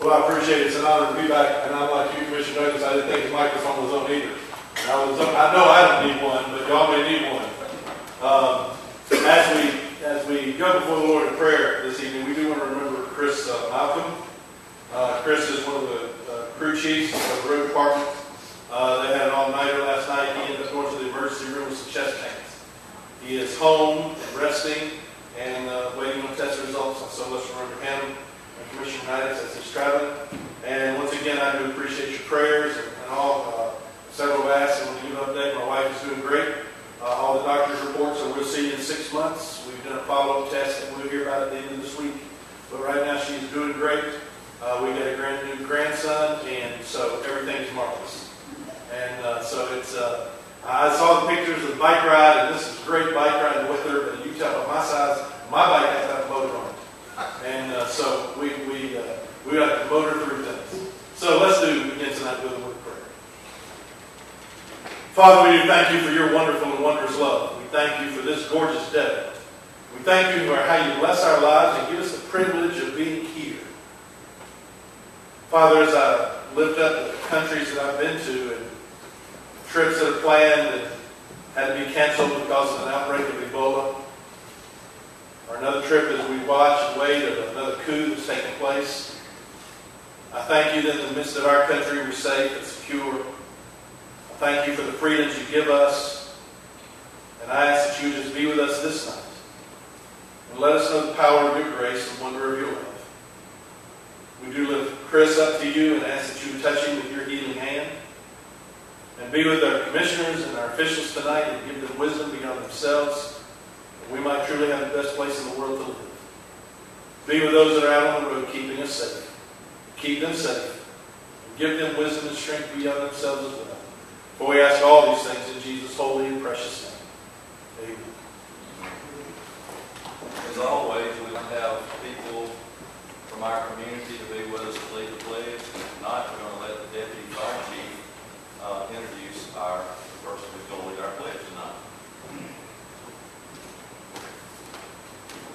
Well, I appreciate it. It's an honor to be back. And I'm like you, Commissioner Douglas, I didn't think his microphone was on either. And I know I don't need one, but y'all may need one. As we go before the Lord in prayer this evening, we do want to remember Chris Malcolm. Chris is one of the crew chiefs of the road department. They had an all-nighter last night. He ended up going to the emergency room with some chest pains. He is home and resting and waiting on test results. So let's remember him and Commissioner United as he's traveling. And once again, I do appreciate your prayers and all. Several have asked, and when you update, my wife is doing great. All the doctor's reports, and we'll see you in 6 months. We've done a follow-up test, and we'll hear about it at the end of this week. But right now, she's doing great. We got a brand new grandson, and so everything is marvelous. And so it's. I saw the pictures of the bike ride, and this is a great bike ride with her. But you tell by my size, my bike has to have a motor on it, and so we got to motor through things. So let's begin tonight with a word of prayer. Father, we do thank you for your wonderful and wondrous love. We thank you for this gorgeous day. We thank you for how you bless our lives and give us the privilege of being here. Father, as I lift up the countries that I've been to and trips that are planned that had to be canceled because of an outbreak of Ebola, or another trip as we watch and wait of another coup that's taking place, I thank you that in the midst of our country we're safe and secure. I thank you for the freedoms you give us. And I ask that you just be with us this night. And let us know the power of your grace and wonder of your love. We do lift Chris up to you and ask that you would touch him with your healing hand. And be with our commissioners and our officials tonight and give them wisdom beyond themselves. That we might truly have the best place in the world to live. Be with those that are out on the road keeping us safe. Keep them safe. And give them wisdom and strength beyond themselves as well. For we ask all these things in Jesus' holy and precious name. Amen. As always, we have people from our community to be with us to lead the pledge. Tonight, we're going to let the Deputy Fire Chief introduce the person who's going to lead our pledge tonight.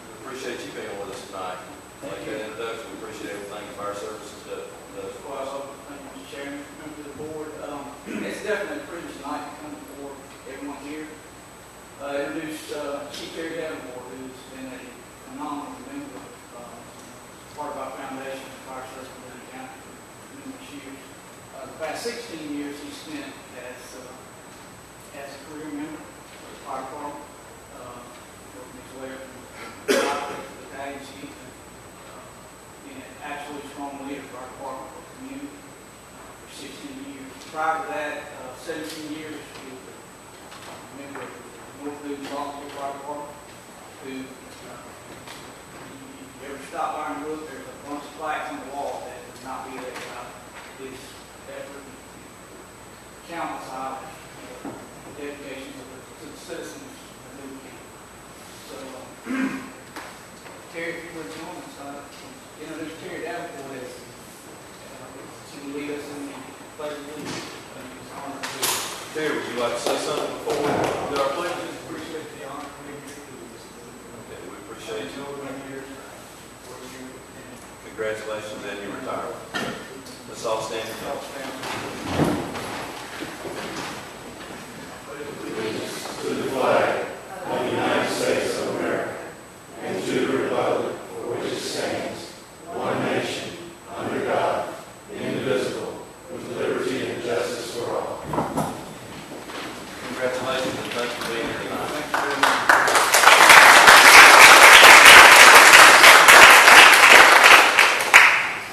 We appreciate you being with us tonight. Like that introduction, we appreciate everything the fire services does. Well, thank you, Mr. Chairman, members of the board. It's definitely a privilege tonight to come before everyone here. Introduce Chief Terry Davenport, who's been a phenomenal member, part of our foundation, the Fire Service of Lincoln County, for numerous years. The past 16 years he spent as a career member of the fire department, working his way up from the battalion chief, and absolutely strong leader prior to that, 17 years with a member of the North Newton Volunteer Fire Department, who, if you ever stop by and look, there's a bunch of plaques on the wall that would not be there without his effort, countless hours, dedication to the citizens of Newton County. So, Terry, if you would join us, introduce Terry Davenport as she will lead us in the pledge of allegiance. Terry, would you like to say something before we do our pledge? Appreciate the honor of being here. Okay, we appreciate you. Congratulations on your retirement. Let's all stand and talk. To the flag of the United States of America and to the republic for which it stands, one nation, under God, indivisible, with liberty and justice for all. Congratulations and thanks for being here tonight. Thank you very much.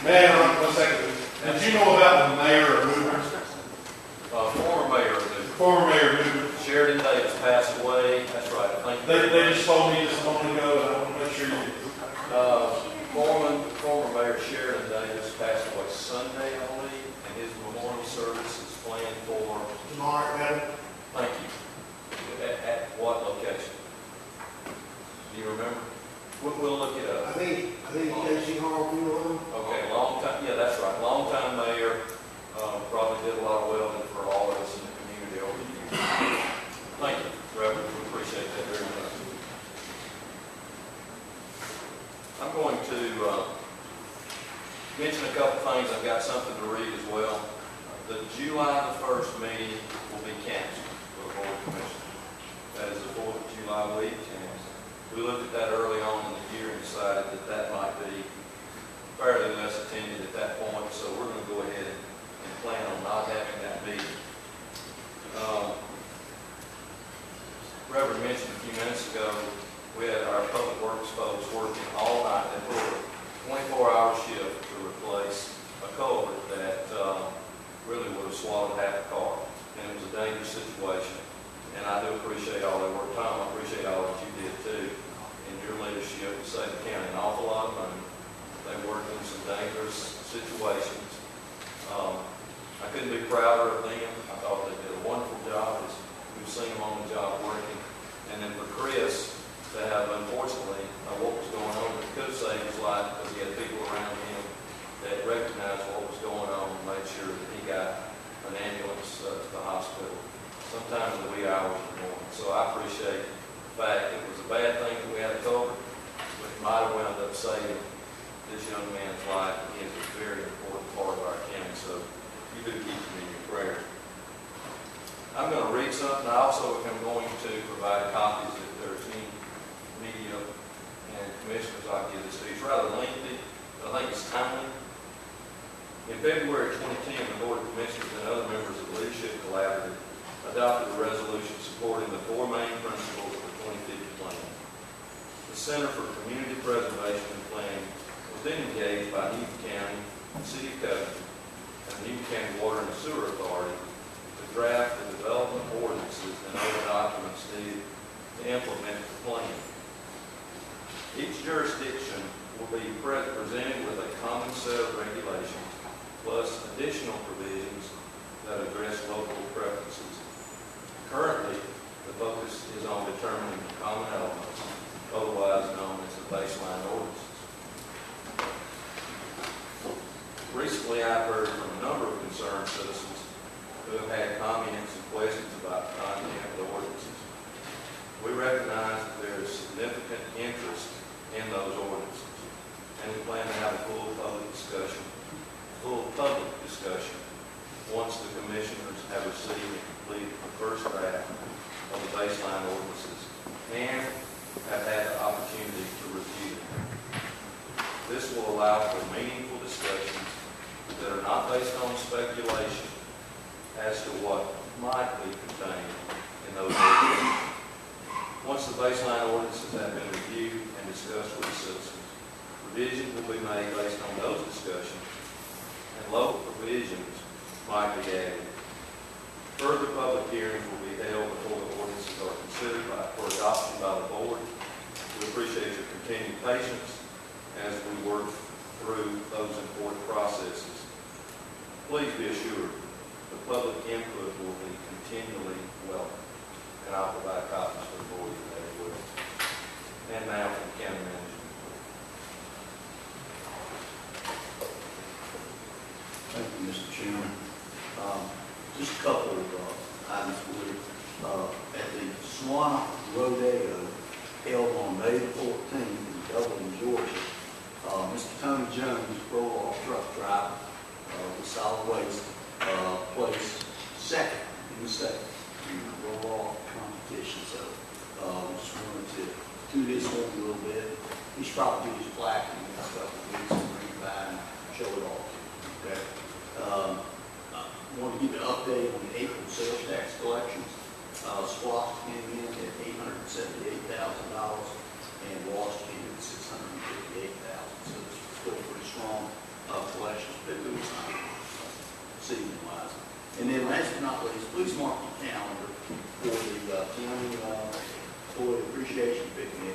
Man, 1 second. Did you know about the mayor of Newbern? Former mayor of Newton, Former mayor of Newbern. Sheridan Davis passed away. That's right. Thank you. They just told me just a moment ago, and I want to make sure you. Former Mayor Sheridan Davis passed away Sunday, I believe, and his memorial service is planned for. Tomorrow, Madam. Thank you. At what location? Do you remember? We'll look it up. I think Casey Hall, you know, Okay, long time. Yeah, that's right. Long time mayor. Probably did a lot of welding for all of us in the community over the years. Thank you, Reverend. We appreciate that very much. I'm going to mention a couple things. I've got something to read as well. The July the 1st meeting will be canceled for the Board of Commissioners. That is the 4th of July week, and we looked at that early on in the year and decided that that might be fairly less attended at that point, so we're going to go ahead and plan on not having that meeting. Reverend mentioned a few minutes ago, we had our public works folks working all night. They pulled a 24-hour shift to replace a culvert that really would have swallowed half a car. And it was a dangerous situation. And I do appreciate all their work. Tom, I appreciate all that you did too in your leadership to save the county an awful lot of money. They worked in some dangerous situations. I couldn't be prouder of them. I thought they did a wonderful job. We've seen them on the job working. And then for Chris, to have, unfortunately, what was going on, that could have saved his life because he had people around him that recognized what was going on and made sure that he got an ambulance to the hospital, sometimes in the wee hours of the morning. So I appreciate the fact it was a bad thing that we had to cover, but it might have wound up saving this young man's life. He is a very important part of our county, so you do keep him in your prayer. I'm going to read something. I also am going to provide copies if there's any media and commissioners I give this to. It's rather lengthy, but I think it's timely. In February 2010, the Board of Commissioners and other members of the Leadership Collaborative adopted a resolution supporting the 4 main principles of the 2050 plan. The Center for Community Preservation and Planning was then engaged by Newton County, the City of Covington, and the Newton County Water and Sewer Authority to draft the development ordinances and other documents needed to implement the plan. Each jurisdiction will be presented with a common set of regulations, plus additional provisions that address local preferences. Currently, the focus is on determining the common elements, otherwise known as the baseline ordinances. Recently, I've heard from a number of concerned citizens who have had comments and questions about the content of the ordinances. We recognize that there is significant interest in those ordinances, and we plan to have a full public discussion once the commissioners have received and completed the first draft of the baseline ordinances and have had the opportunity to review them. This will allow for meaningful discussions that are not based on speculation as to what might be contained in those ordinances. Once the baseline ordinances have been reviewed and discussed with the citizens, revisions will be made based on those discussions, and local provisions might be added Further public hearings will be held before the ordinances are considered for adoption by the board. We appreciate your continued patience as we work through those important processes. Please be assured the public input will be continually welcome, and I'll provide copies for the board as well. And now from the county manager. Thank you, Mr. Chairman. Just a couple of items for you. At the Swan Rodeo held on May the 14th in Dublin, Georgia, Mr. Tony Jones, roll-off truck driver with solid waste, placed second in the state in the roll-off competition. So just wanted to do this one a little bit. He should probably do his plaque in the next couple of weeks and bring it by and show it all to you. Okay. I want to give you an update on the April sales tax collections. Squash came in at $878,000 and Wash came in at $658,000. So it's still pretty strong collections, particularly season-wise. And then last but not least, please mark your calendar for the county employee appreciation picnic.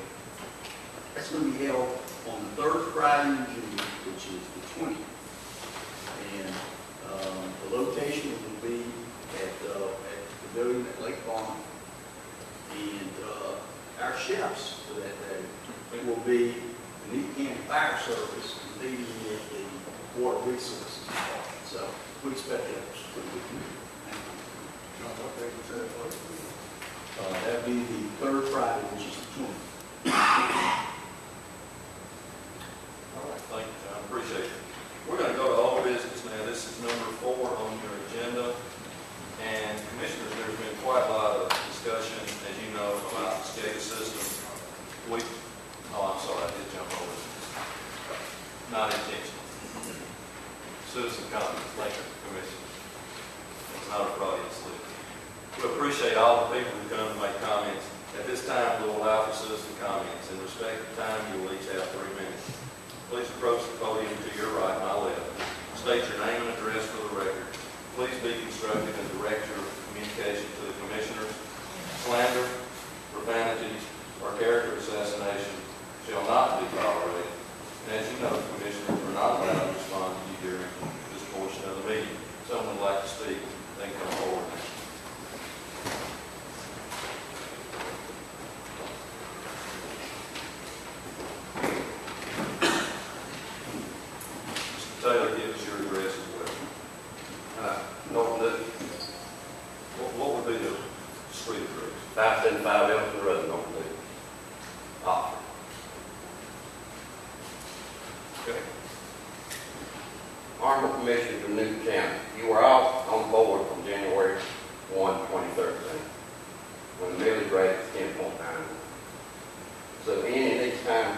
That's going to be held on the third Friday in June, which is the 20th. And the location will be at the pavilion at Lake Farm. And our chefs for that day will be the Neat County Fire Service leading with the Water Resources Department. So we expect that to be pretty good. That'll be the third Friday, which is the 20th. All right, thank you, John. Appreciate it. We're going to go to old business now. This is number 4 on your agenda. And commissioners, there's been quite a lot of discussion, as you know, about the SCADA system. I'm sorry, I did jump over. Not intentional. Citizen comments. Thank you, commissioners. It's not a Freudian slip. We appreciate all the people who come to make comments. At this time, we'll allow for citizen comments. In respect of time, you will each have 3 minutes. Please approach the podium to your right, my left. State your name and address for the record. Please be constructive and direct your communication to the commissioners. Slander, profanities, or character assassination shall not be tolerated. And as you know, commissioners are not allowed to respond to you during this portion of the meeting. If someone would like to speak, then come forward. Taylor, give us your address as well. What would be the street address? 575 Elton Road, North Lee. Oxford. Okay. Honorable Commissioners of Newton County, you were all on board from January 1, 2013, when the millage rate was 10.9. So anytime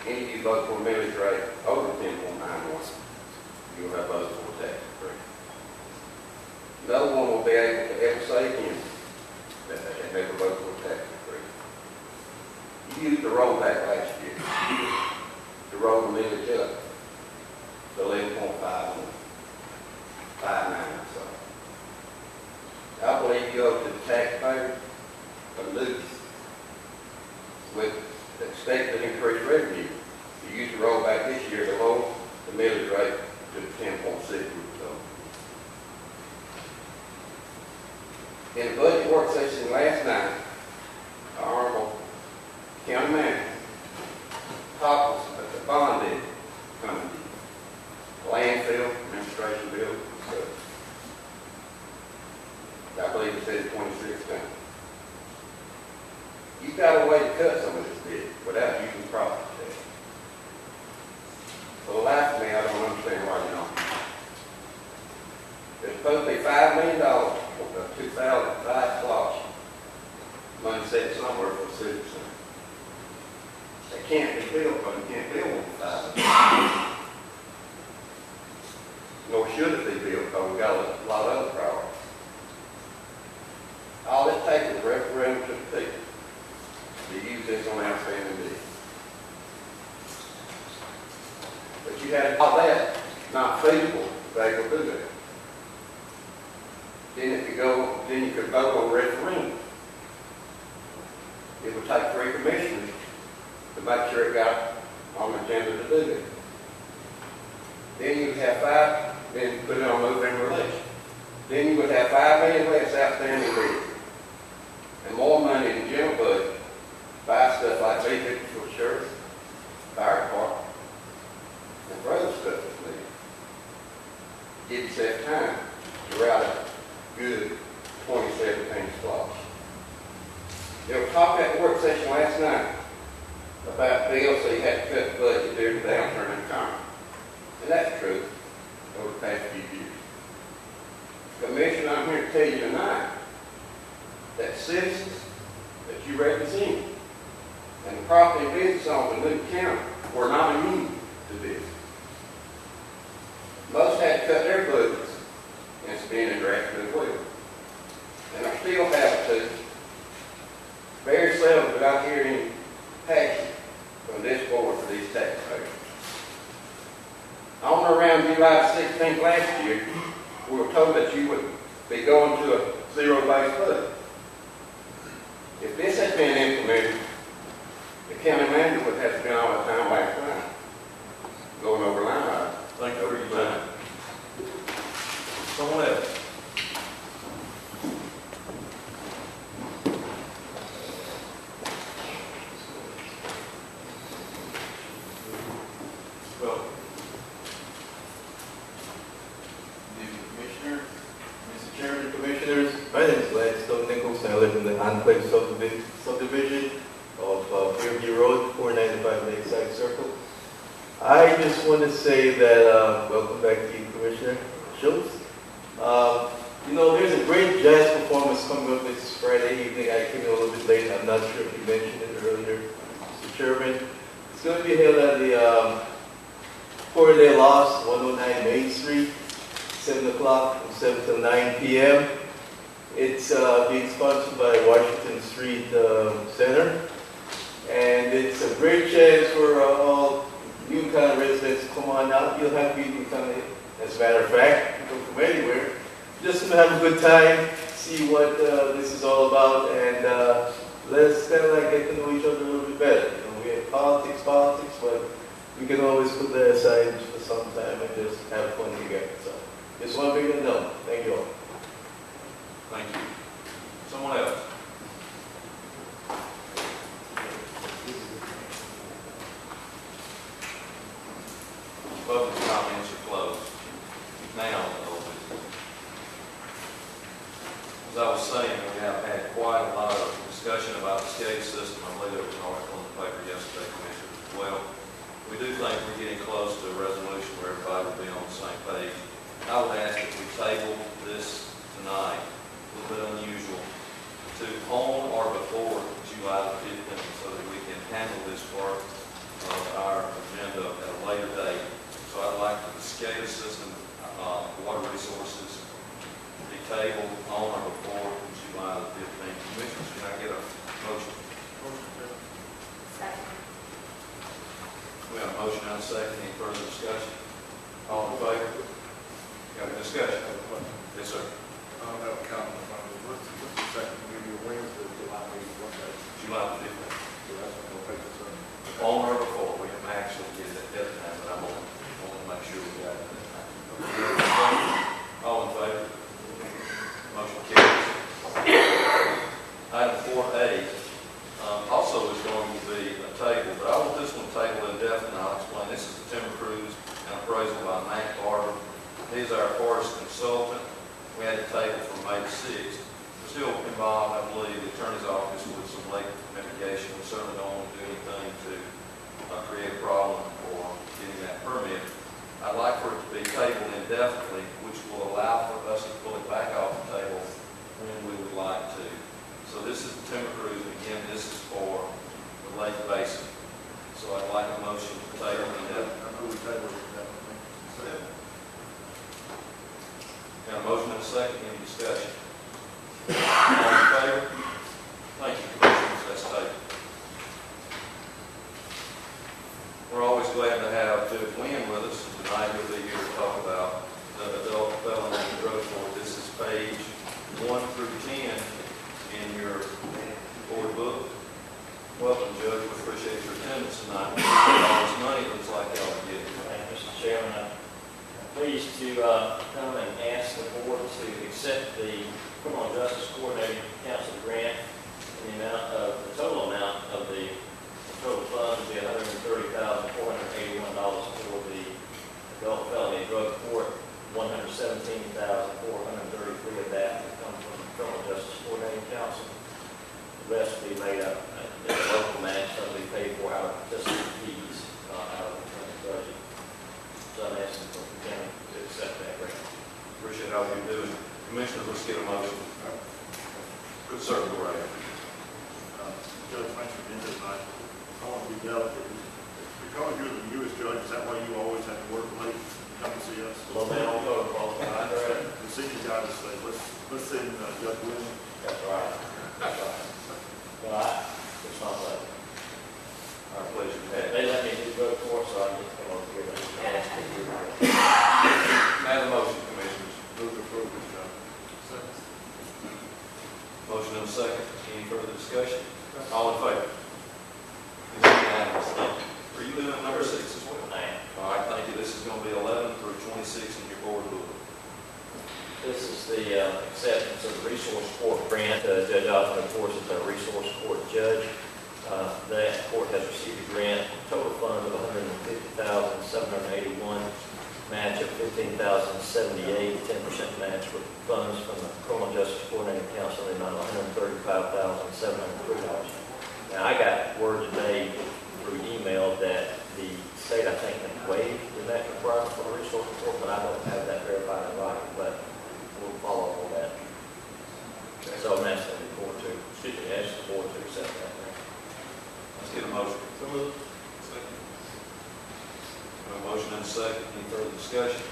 any of you vote for a millage rate over 10.91, you will have voted for tax free. No one will be able to ever say again that they never voted for tax free. You used the rollback last year to roll the millage up to 11.5 59. So I believe you owe to the taxpayer a loose with expected increased revenue. You used the rollback this year to lower the millage rate to 10.6. In the budget work session last night, our Honorable County Manager talked about the bonding company, landfill, administration bill, so I believe it said 2016. You've got a way to cut some of this bid without using property tax. For the life of me, I don't understand why you don't. There's supposed to be $5 million for the 2005 slosh. Money set somewhere for the city center. They can't be built, but you can't build one for $5 million. Nor should it be built, because we've got a lot of other priorities. All it takes is a referendum to the people to use this on outstanding debt. But you had all that not feasible to be able to do that. then you could vote on referendum. It would take 3 commissioners to make sure it got on the agenda to do it. Then you would have 5, then put it on November election. Then you would have $5 million less outstanding bills. And more money in the general budget, buy stuff like vehicles for the sheriff, fire department, and for other stuff that's needed. Give yourself time to write a good 2017 squash. There was talk at the work session last night about BOC had to cut the budget during the downturn in the economy. And that's true over the past few years. Commissioner, I'm here to tell you tonight that citizens that you represent and the property and business owners in Newton County were not immune to this. Most had to cut their budgets and spend drastically as well. And I still have to. Very seldom do I hear any passion from this board for these taxpayers. On or around July 16th last year, we were told that you would be going to a zero-based budget. If this had been implemented, the county manager would have spent all the time last night going over line items. Thank you for your time. Someone else? Well, Commissioner, Mr. Chairman, Commissioners, my name is Gladstone Nichols, and I live in the Enclave subdivision of Fairview Road, 495 Lakeside Circle. I just want to say that welcome back to you, Commissioner Schultz. You know, there's a great jazz performance coming up this Friday evening. I came in a little bit late. I'm not sure if you mentioned it earlier, Mr. Chairman. It's going to be held at the Corridor Loft, 109 Main Street, 7 o'clock from 7 till 9 p.m. It's being sponsored by Washington Street Center. And it's a great chance for all New County residents to come on out. You'll have people coming, as a matter of fact, people from anywhere, just to have a good time, see what this is all about, and let us kind of like get to know each other a little bit better. You know, we have politics, but we can always put that aside for some time and just have fun together. So, just want to make it known. Thank you all. thank you. Someone else? Public comments are closed. Now, as I was saying, we have had quite a lot of discussion about the SCADA system. I believe there was an article in the paper yesterday, Commissioner, as well. We do think we're getting close to a resolution where everybody will be on the same page. I would ask that we table this tonight, a little bit unusual, to on or before July the 15th so that we can handle this part of our agenda at a later date. So I'd like the SCADA system, water resources, be tabled on or before July the 15th. Commissioners, can I get a motion? Second. We have a motion and a second. Any further discussion? All in favor? Got a discussion? Yes, sir. I don't have a comment about it. What's the second meeting, Wednesday, July meeting, what day? July the 15th. So that's not gonna take us up. On or before, we can actually get it at that time, but I want to make sure we got it at that time. All in favor? Motion carries. Item 4A also is going to be a table, but I want this one tabled indefinitely. I'll explain. This is the timber cruise and appraisal by Matt Barber. He's our forest consultant. We had a table from May 6th. We're still involved, I believe, the attorney's office with some lake mitigation. We certainly don't want to do anything to create a problem for getting that permit. I'd like for it to be tabled indefinitely, which will allow for us to pull it back off the table when we would like to. So this is the timber cruise, and again, this is for the lake basin. So I'd like a motion to table indefinitely. I know we tabled it definitely. Got a motion and a second, any discussion? All in favor? Thank you, Commissioners, that's tabled. We're always glad to have Judge Wynn with us. Tonight he'll be here to talk about the adult felony drug court. This is page pleased to come and ask the board to accept the Criminal Justice Coordinating Council grant in the amount of, the total amount of the total fund would be $130,481 for the adult felony drug court. $117,433 of that will come from the Criminal Justice Coordinating Council. The rest will be made up in the local match that will be paid for out of participant fees, out of the county budget. So I'm asking for the county to accept that grant. Appreciate all you do. Commissioners, let's get a motion. Good sir, go right ahead. Judge, thanks for being here tonight. I want to be delicate. Because you're the newest judge, is that why you always have to work late to come and see us? A little bit on protocol. The senior guy just said, let's send Judge Williams. That's right. That's right. Well, it's not like, Our pleasure. they let me do drug court, so I get to come over here and ask to do it. May I have a motion, Commissioners? Move to approve this job. Motion and a second. Any further discussion? All in favor? It's unanimous. Are you doing number 6 as well? I am. All right, thank you. This is going to be 11 through 26 in your board book. This is the acceptance of the resource court grant. Judge Osmond, of course, is our resource court judge. That court has received a grant, total fund of $150,781, match of $15,078, 10% match with funds from the Criminal Justice Coordinating Council in the amount of $135,703. Now, I got word today through email that the state, I think, may waive the match requirement for the resource court, but I don't have that verified in writing, but we'll follow up on that. So I'm asking the board to, ask the board to accept that. Let's get a motion. So moved. Second. A motion and a second. Any further discussion?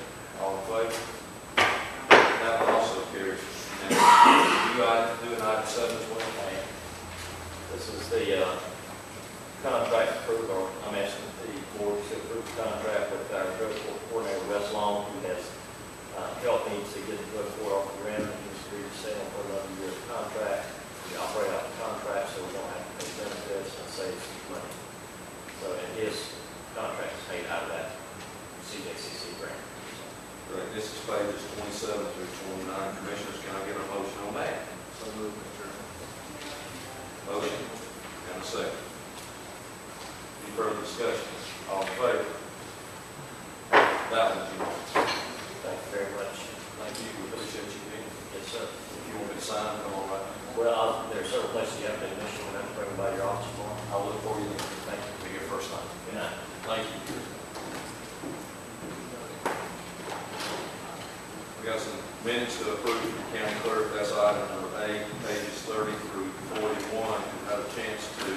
All in favor? That one also carries. And you do an item 7 as well. This is the contract approved, or I'm asking the board to approve the contract with our drug court coordinator, Wes Long, who has helped me to get the drug court off the ground. He's agreed to stay on for another year's contract. We operate out the contract, so we don't have to pay benefits and save some money. So, and his contract is paid out of that CJCC grant. Great. This is pages 27 through 29. Commissioners, can I get a motion on that? So moved, Mr. Chairman. Motion and a second. Any further discussion? All in favor? That one's yours. Thank you very much. Thank you. We appreciate you being here. Yes, sir. If you want me to sign, come on right now. Well, there are several places you have to initial, and I have to bring them by your office tomorrow. I'll look for you. Thank you. Be your first time. Good night. Thank you. We got some minutes to approve from the county clerk. That's item number 8, pages 30 through 41. We've had a chance to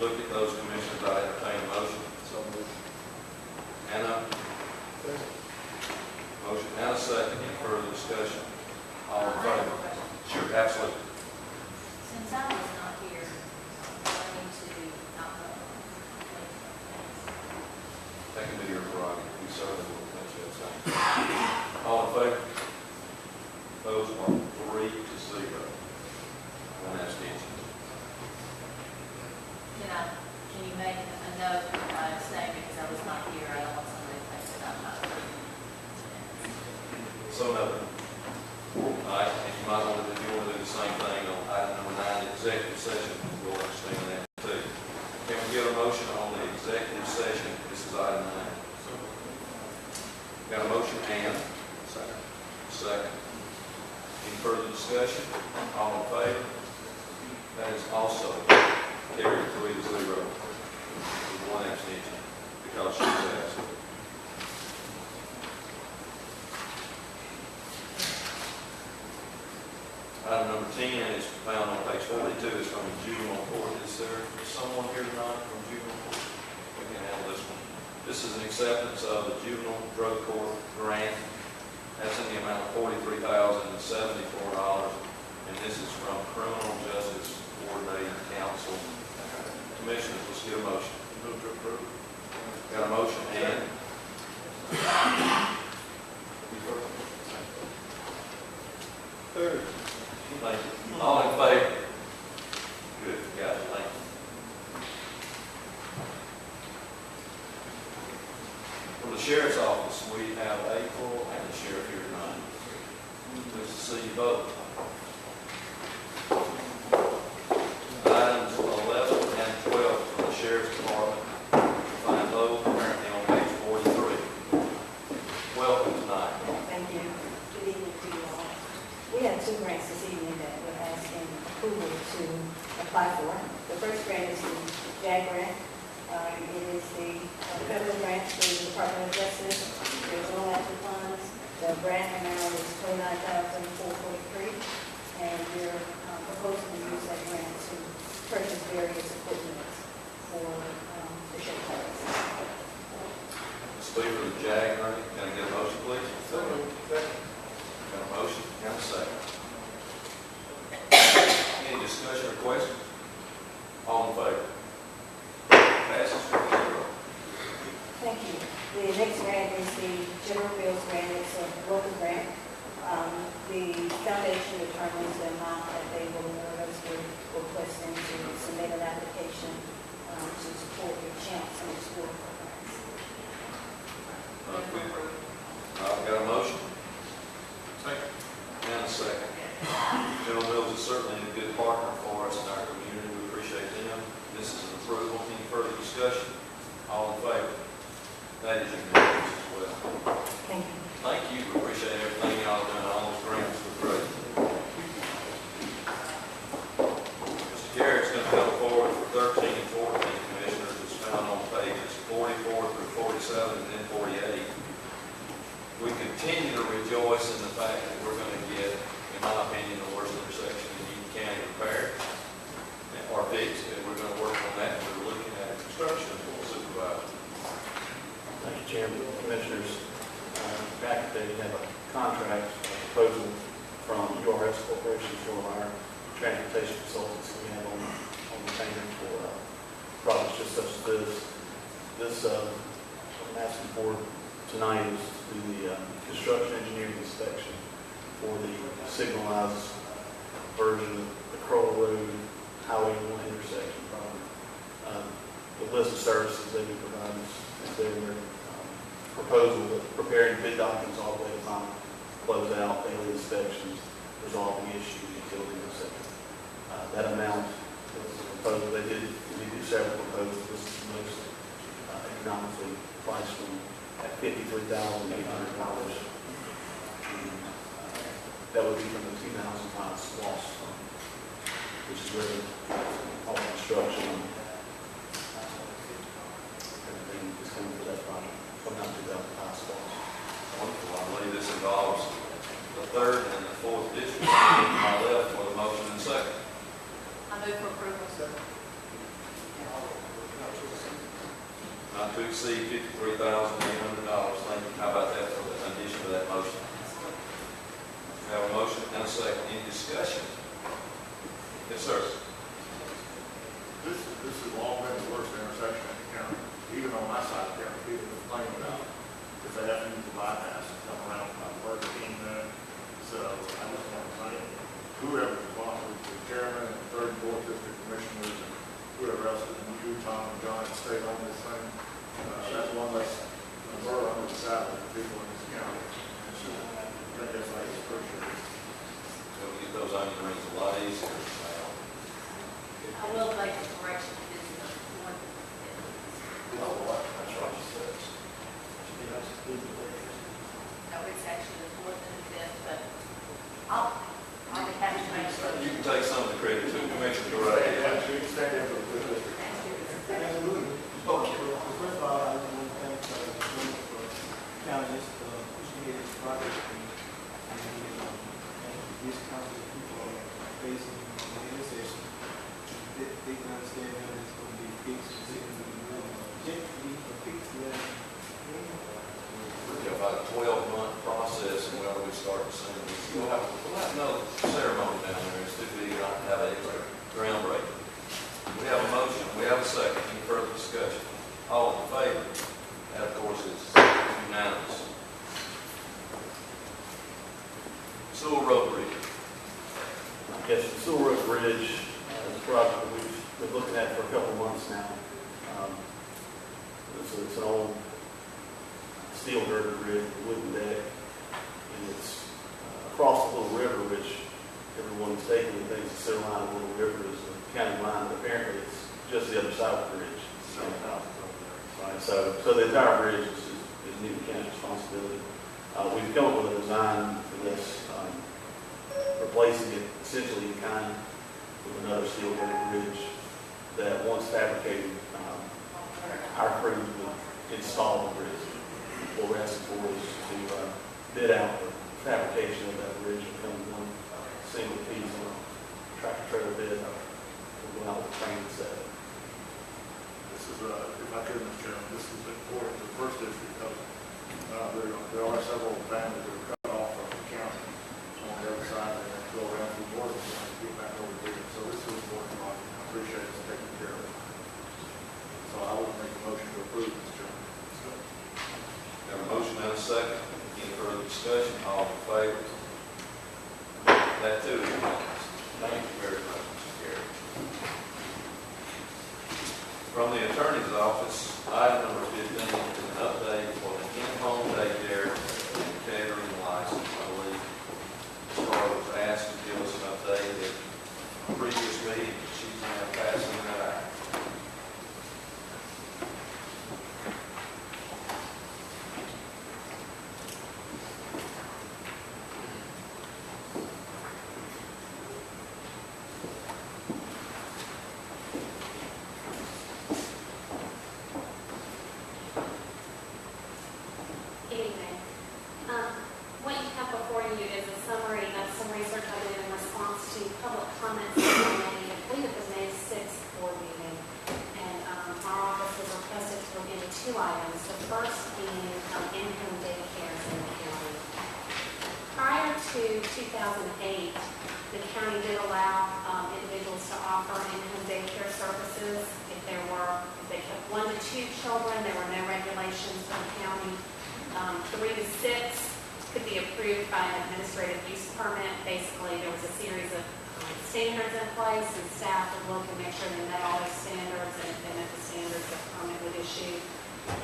look at those. Commissioners. I entertain a motion. So moved. Anna? Motion and a second. Any further discussion? All in favor? Sure, absolutely. Since I was not here, I need to not vote. That can be your prerogative. We certainly will let you abstain. All in favor? Opposed, 3-0. One abstention. Can you make a note saying because I was not here, I don't want somebody to think that I'm not voting. So noted. All right, and you might want to, if you want to do the same thing on item number 9, the executive session, we'll understand that too. Can we get a motion on the executive session? This is item 9. Got a motion and? Second. Any further discussion? All in favor? That is also carried 3-0 with one abstention because she was absent. Item number 10 is found on page 42. It's from the juvenile court. Is there someone here tonight from juvenile court? We can handle this one. This is an acceptance of the juvenile drug court grant. That's in the amount of $43,074, and this is from Criminal Justice Coordinating Council. Commissioners, let's get a motion. Move to approve. Got a motion and? Third. Thank you. All in favor? Good, got it, thank you. From the Sheriff's Office, we have April and the vote. Items 11 and 12 from the Sheriff's Department. Find those apparently on page 43. Welcome tonight. Thank you. Good evening to you all. We have two grants this evening that we're asking approval to apply for. The first grant is the JAG grant. It is the federal grant through the Department of Justice. There's no active funds. The grant amount is $29,443, and we're proposing to use that grant to purchase various equipment for the sheriff's. Speak for the JAG grant. Can I get a motion, please? Second. Got a motion? Got a second. Any discussion or question? All in favor? Passes 4-0. Thank you. The next grant is the General Bills Grant. It's a local grant. The foundation determines the amount that they will award us. We're requesting to submit an application to support the champs and sport programs. I've got a motion. Second. And a second. General Mills is certainly a good partner for us in our community. We appreciate them. This is an approval. Any further discussion? All in favor? That is unanimous as well. Thank you. Thank you. We appreciate everything y'all doing. All those grants were great. Mr. Garrett's going to come forward for 13 and 14 commissioners. It's found on pages 44 through 47 and then 48. We continue to rejoice in the fact that we're going to get, in my opinion, the worst intersection in Union County repaired or fixed, and we're going to work on that. We're looking at construction for supervisor. Thank you, Chairman. Commissioners, back they have a contract proposal from URS Corporation for our transportation consultants that we have on retainer for projects just such as this. This I'm asking for tonight is to do the construction engineering inspection for the signalized version of the Crowell Road Highway 1 intersection project. The list of services they do provide is their proposal, but preparing bid documents all the way to final close out, daily inspections, resolving issues, utility, etc. That amount was a proposal. They do several proposals. This is the most economically priced one at $53,800. That would be from the 2005 SLOSS fund, which is really all construction. Everything is coming for that project from that 2005 SLOSS. Wonderful. I believe this involves the 3rd and the 4th district. To my left for the motion and second. I move for approval, sir. Not to exceed $53,800. Thank you. How about that for the addition to that motion? We have a motion and a second. Any discussion? Yes, sir. This has long been the worst intersection in the county. Even on my side of the county, people complain about if they have to use the bypass and come around by Burger King there. So I just want to thank whoever was responsible, the chairman and 3rd and 4th district commissioners and whoever else is in Utah and John and stayed on this thing. That's one less burden on the saddle for people in this county. I think that's like it's appreciated. So we get those onion rings a lot easier. I will make a correction to this one. Oh, what? That's right, she says. No, it's actually the 4th and the 5th, but I'll be happy to make sure. You can take some of the credit too. Commissioner Durant. Stand in for the good district. Absolutely. Okay. First of all, I just want to thank the community for counting this, pushing this project and this council of people are facing the intersection. They can understand that it's going to be fixed, it's going to be gently fixed. We've got about a 12-month process and whenever we start to send this. We'll have another ceremony down there. It's too big not to have a groundbreaking. We have a motion. We have a second. Any further discussion? All in favor? That, of course, is unanimous. Sewell Road Bridge. Yes, the Sewell Road Bridge is a project that we've been looking at for a couple of months now. It's an old steel girder bridge, wooden deck, and it's across the little river, which everyone mistakenly thinks the center line of Little River is the county line, but apparently it's just the other side of the bridge. Right, so the entire bridge is Newton County's responsibility. We've come up with a design for this, replacing it essentially in kind with another steel girder bridge that once fabricated, our crew would install the bridge. What we're asking for is to bid out the fabrication of that bridge and come one single piece on a tractor trailer bid. We'll go out with a crane and set it. This is, if I could, Mr. Chairman, this is important to the first district because there are several families that are cut off from the county on the other side and then go around through Northern and get back over here. So this is important. I appreciate us taking care of it. So I would make a motion to approve, Mr. Chairman. Have a motion and a second. Any further discussion? All in favor? That too is unanimous. Thank you very much, Mr. Gary. From the Attorney's Office, item number 15 is an update for the in-home daycare and catering license. I believe Ms. Carter was asked to give us an update at the previous meeting. She's now passing that out. Anyway, what you have before you is a summary of some research I did in response to public comments that were made, I believe it was May 6th board meeting. And our office was requested to look into two items. The first being in-home daycares in the county. Prior to 2008, the county did allow individuals to offer in-home daycare services. If they kept 1 to 2 children, there were no regulations for the county. 3 to 6 could be approved by an administrative use permit. Basically, there was a series of standards in place, and staff would look and make sure they met all those standards and met the standards the permit would issue.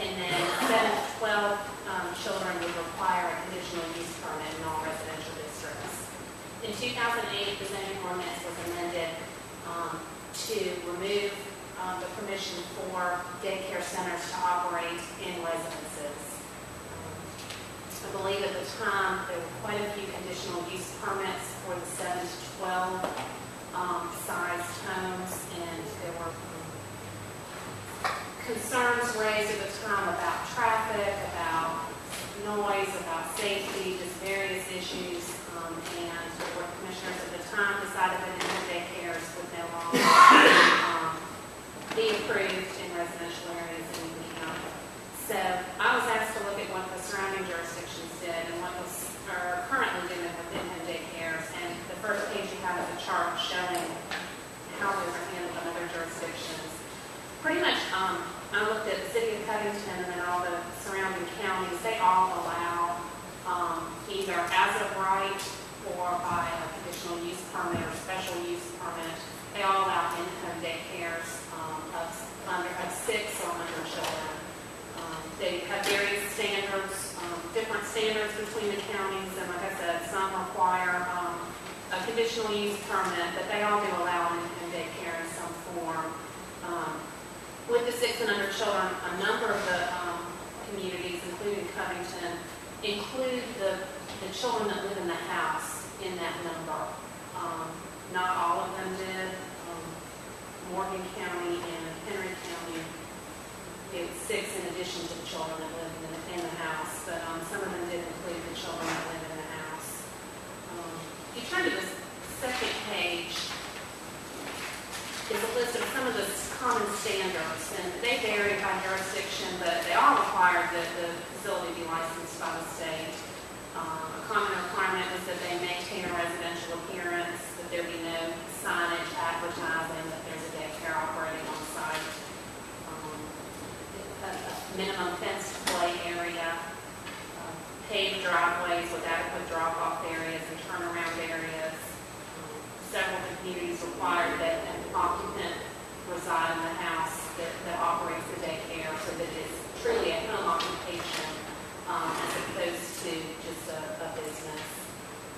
And then 7 to 12 children would require a conditional use permit in all residential districts. In 2008, the zoning ordinance was amended to remove the permission for daycare centers to operate in residences. I believe at the time there were quite a few conditional use permits for the 7 to 12 sized homes, and there were concerns raised at the time about traffic, about noise, about safety, just various issues, and the board commissioners at the time decided that in-home daycares would no longer be approved in residential areas in the county. So I was asked to look at what the surrounding jurisdictions did and what was currently doing with in-home daycares. And the first page you have is a chart showing how those are handled in other jurisdictions. Pretty much, I looked at the city of Covington and then all the surrounding counties. They all allow either as of right or by a conditional use permit or special use permit. They all allow in-home daycares of 6 or under children. They have various standards, different standards between the counties, and like I said, some require a conditional use permit, but they all do allow in-home daycare in some form. With the 6 and under children, a number of the communities, including Covington, include the children that live in the house in that number. Not all of them did. Morgan County and Henry County, it's 6 in addition to the children that live in the house, but some of them did include the children that live in the house. If you turn to the second page, is a list of some of the common standards, and they vary by jurisdiction, but they all require that the facility be licensed by the state. A common requirement is that they maintain a residential appearance, that there be no signage advertising that there's a daycare operating on site. Minimum fenced play area, paved driveways with adequate drop-off areas and turnaround areas. Several communities require that an occupant reside in the house that operates the daycare, so that it's truly a home occupation as opposed to just a business.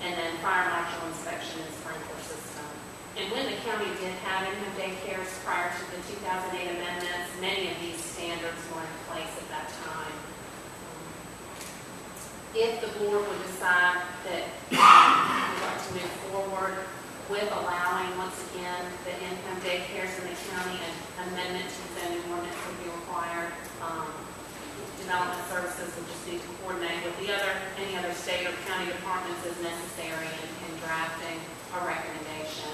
And then fire marshal inspection and sprinkler And when the county did have in-home daycares prior to the 2008 amendments, many of these standards were in place at that time. If the board would decide that we'd like to move forward with allowing, once again, the in-home daycares in the county, an amendment to the zoning ordinance would be required. Development services will just need to coordinate with any other state or county departments as necessary in drafting a recommendation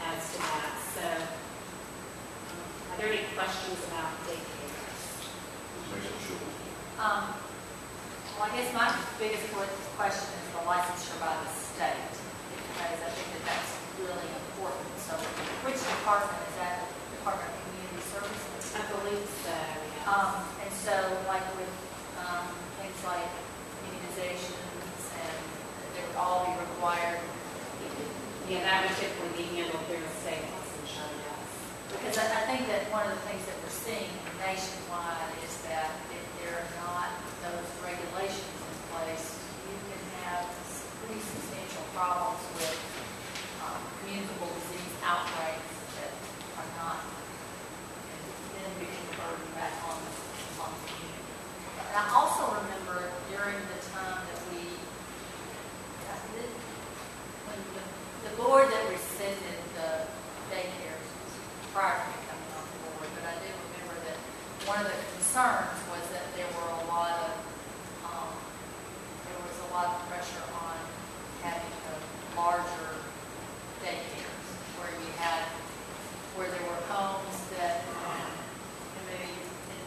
as to that. So, are there any questions about daycares? Well, I guess my biggest question is the licensure by the state, because I think that that's really important. So which department is that? Department of Community Services? I believe so, yes. And so like with things like immunizations, and they would all be required. Yeah, that would typically be handled through the state licensure, yes. Because I think that one of the things that we're seeing nationwide is that if there are not those regulations in place, you can have pretty substantial problems with communicable disease outbreaks that are not, and then we can burden back on the community. And I also remember during the time that when the board that rescinded the daycares was prior to me coming on board, but I do remember that one of the concerns was that there was a lot of pressure on having the larger daycares where there were homes that maybe in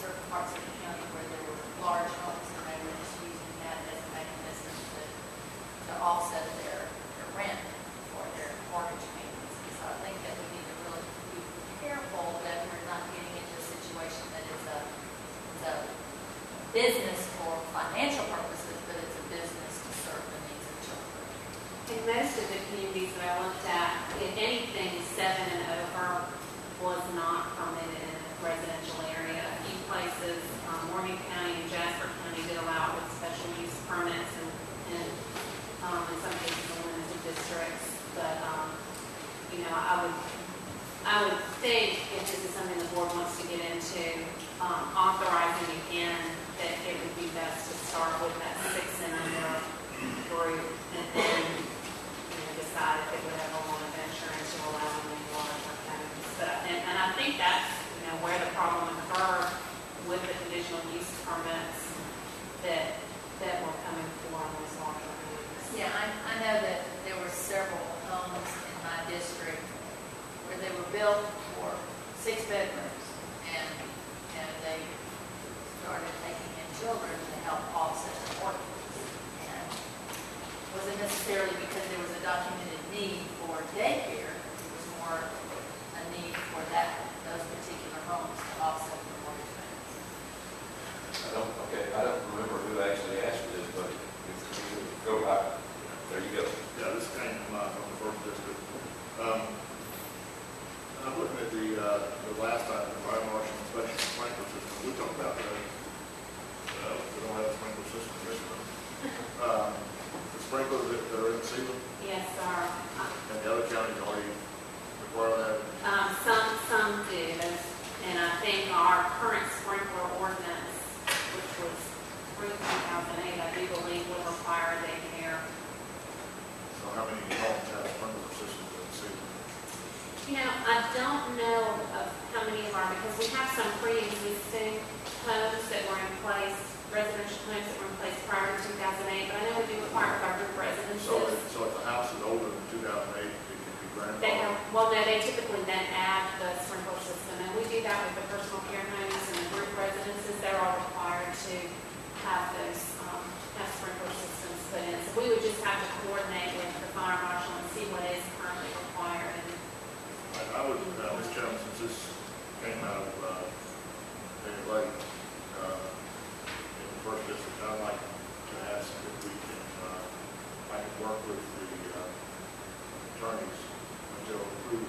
certain parts of the county where there were large homes, and they were just using that as a mechanism to offset their rent or their mortgage payments. And so I think that we need to really be careful that we're not getting into a situation that it's a business for financial purposes, but it's a business to serve the needs of children. In most of the communities that I looked at, if anything 7 and over was not permitted in a residential area. A few places, Morgan County and Jasper County did allow it with special use permits and in some cases in limited districts. But, I would think if this is something the board wants to get into, authorizing again, that it would be best to start with that 6 and under group and then decide if it would have a lot of insurance to allow them in larger homes. And I think that's where the problem occurred with the conditional use permits that were coming for those larger homes. Yeah, I know that there were several homes in my district where they were built for 6 bedrooms, and they started taking in children to help offset the mortgages. And it wasn't necessarily because there was a documented need for daycare, it was more a need for those particular homes to offset the mortgage payments. I don't remember who actually asked for this, but if you go back, there you go. Yeah, this came from the first district. I'm looking at the last item, the fire marshal inspection sprinkler system. We talked about that. We don't have a sprinkler system in this room. The sprinklers that are in the ceiling, Yes, sir. and the other counties already require that. Some do, and I think our current sprinkler ordinance, which was pre-2008, I do believe will require daycare. So how many homes have sprinkler systems in the ceiling? I don't know of how many of our, because we have some pre-existing homes that were in place, residential homes that were in place prior to 2008, but I know we do require with our group residences. So if the house is older than 2008, it can be grandfathered? They typically then add the sprinkler system, and we do that with the personal care homes and the group residences. They're all required to have those, have sprinkler systems put in. So we would just have to coordinate with the fire marshal and see what is currently required. I would, Mr. Chairman, since this came out of David Lake in the first district, I'd like to ask if we can, I can work with the attorneys until we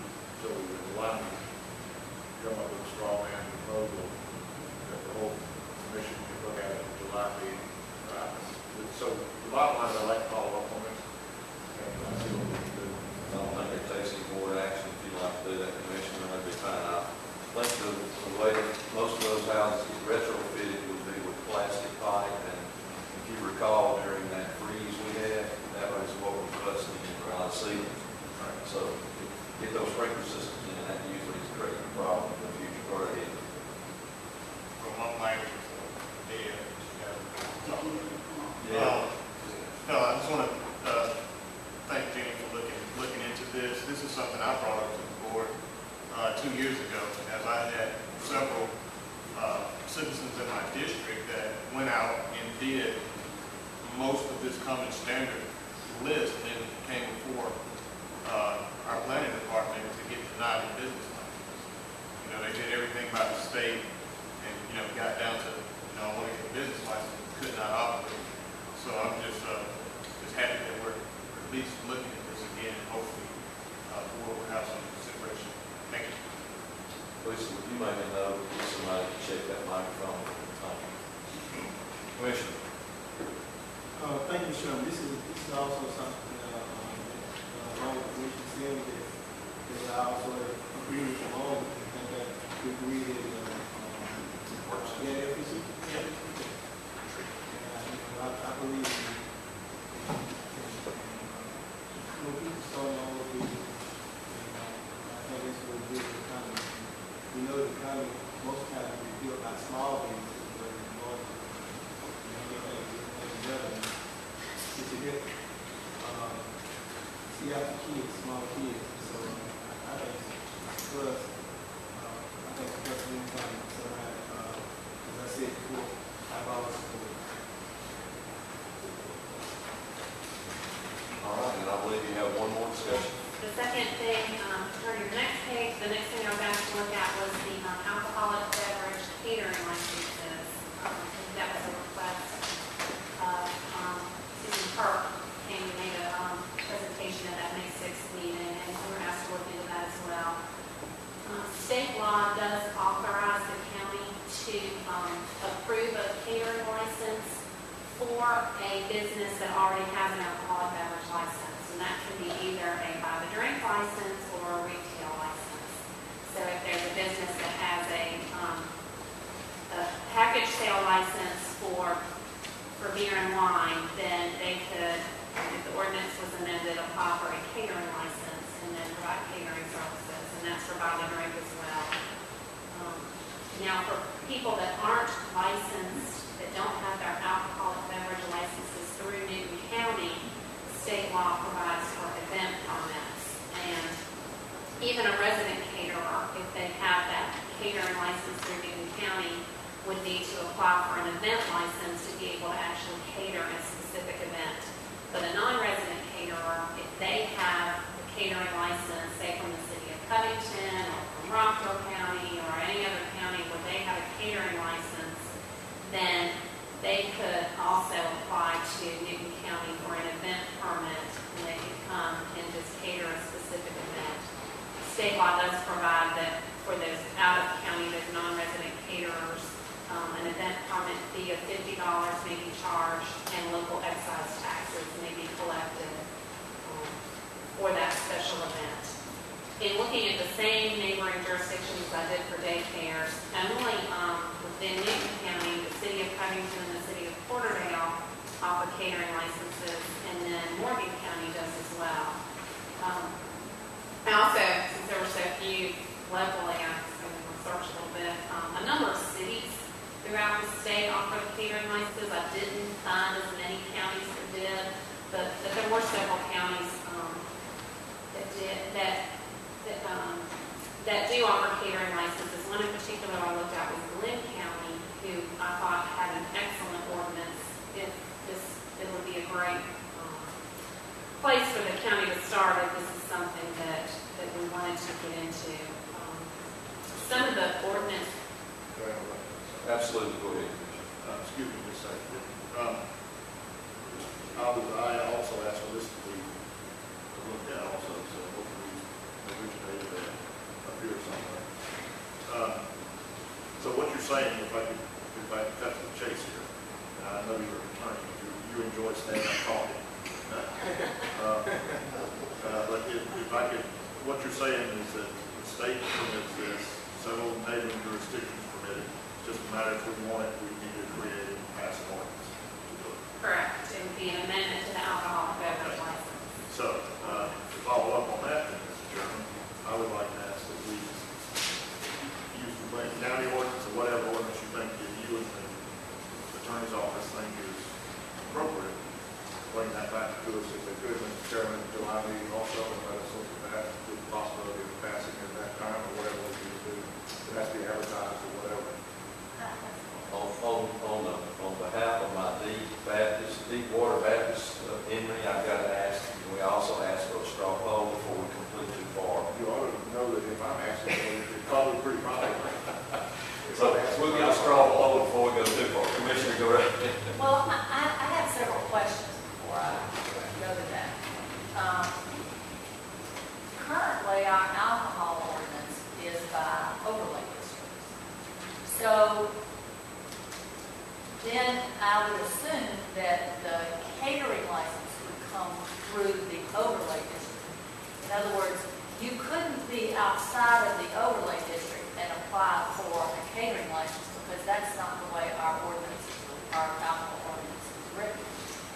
allow them to come up with a straw man proposal that the whole commission can look at it in July meeting. So the bottom line is I'd like to follow up on this and see what we can do. I don't think it takes any board action if you'd like to do that, Commissioner, that'd be fine. I think the way that most of those houses get retrofitted would be with plastic pipe, and if you recall during that freeze we had, that was what was busting in for our season. So get those sprinkler systems in, that usually is creating a problem in the future for our head. From one language, yeah. No, I just want to thank Jenny for looking into this. This is something I brought up to the board 2 years ago, as I had several citizens in my district that went out and did most of this common standard list and then came before our planning department to get denied a business license. You know, they did everything by the state and, you know, got down to, you know, I want to get a business license, could not operate. So I'm just happy that we're at least looking at this again, and hopefully we'll have some consideration. Thank you. Lisa, would you make a note, get somebody to check that microphone? Commissioner. Thank you, Chairman. This is also something along with Commissioner Sims that I also agree with along with. I think that we agree that FPC. I believe when people start all over the I think it's what we do with the economy. We know the economy most times we built by small businesses, but it's more better. It's a good see after kids, small kids. So I think for us, I think the first time, so as I said before, I've always supported. All right, and I believe you have one more discussion. The second thing, turn to the next page, the next thing I was asked to look at was the alcoholic beverage catering licenses. That was a request. Susan Kirk came and made a presentation at that May 6th meeting, and we were asked to look into that as well. State law does authorize the county to approve a catering license for a business that already has an alcoholic beverage license, and that can be either a by the drink license or a retail license. So if there's a business that has a package sale license for beer and wine, then they could, if the ordinance was amended, apply for a catering license and then provide catering services, and that's for by the drink as well. Now, for people that aren't licensed, that don't have their alcoholic beverage licenses through Newton County, state law provides for event permits. And even a resident caterer, if they have that catering license through Newton County, would need to apply for an event license to be able to actually cater a specific event. But a non-resident caterer, if they have a catering license, say from the city of Covington or from Rockville County or any other county where they have a catering license, then they could also apply to Newton County for an event permit, and they could come and just cater a specific event. State law does provide that for those out-of-county, those non-resident caterers, an event permit fee of $50 may be charged, and local excise taxes may be collected for that special event. In looking at the same neighboring jurisdictions I did for daycares, only within Newton County, the city of Covington and the city of Porterdale offer catering licenses, and then Morgan County does as well. And also, since there were so few locally, I was going to research a little bit, a number of cities throughout the state offer catering licenses. I didn't find as many counties that did, but there were several counties that do offer catering licenses. One in particular I looked at was Glenn County, who I thought had an excellent ordinance. It would be a great place for the county to start if this is something that we wanted to get into. Some of the ordinance. Absolutely, go ahead. Excuse me just a second. I also asked for this to be looked at also, so hopefully we originated that up here somewhere. So what you're saying, if I could cut to the chase here, I know you're an attorney, you enjoy standing up talking. But if I could, what you're saying is that the state permits this, several neighboring jurisdictions permit it, just a matter if we want it, we need to create and pass an ordinance to do it. Correct. It would be an amendment to the alcoholic beverage license. So, to follow up on that, then, Mr. Chairman, I would like to ask that we use the Blaine County ordinance or whatever ordinance you think that you and the attorney's office think is appropriate. Bring that back to us if they could, Mr. Chairman, at the July meeting also, and let us look at that with the possibility of passing it at that time or whatever we need to do. It has to be advertised or whatever. On behalf of my Deepwater Baptist in me, I've got to ask, and we also ask for a straw poll before we complete too far. You ought to know that if I'm asking, it's probably pretty popular. So we'll get a straw poll before we go too far. Commissioner, go right ahead. Well, I have several questions before I go to that. Currently, our alcohol ordinance is by overlay districts. So then I would assume that the catering license would come through the overlay district. In other words, you couldn't be outside of the overlay district and apply for a catering license because that's not the way our ordinance, our alcohol ordinance is written.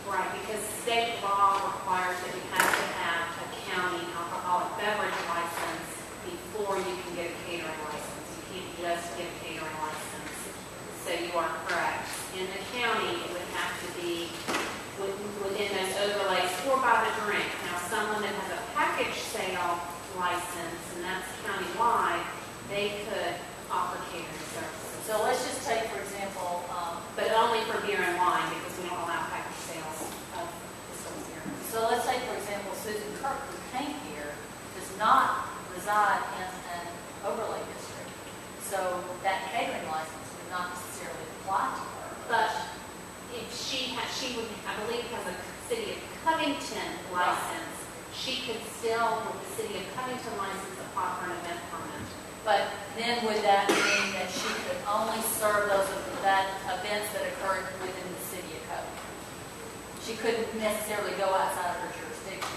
Right, because state law requires that you have to have a county alcoholic beverage license before you can get a catering license. You can't just get a catering license. So you are correct. In the county, it would have to be within those overlays or by the drink. Now, someone that has a package sale license, and that's countywide, they could offer catering services. So let's just take, for example, But only for beer and wine, because we don't allow package sales of distilled beer. so let's take, for example, Susan Kirk, who came here, does not reside in an overlay district. So that catering license would not necessarily apply to her. But if she would, I believe, has a City of Covington license, she could still, with the City of Covington license, apply for an event permit. But then would that mean that she could only serve those events that occurred within the city of Covington? She couldn't necessarily go outside of her jurisdiction.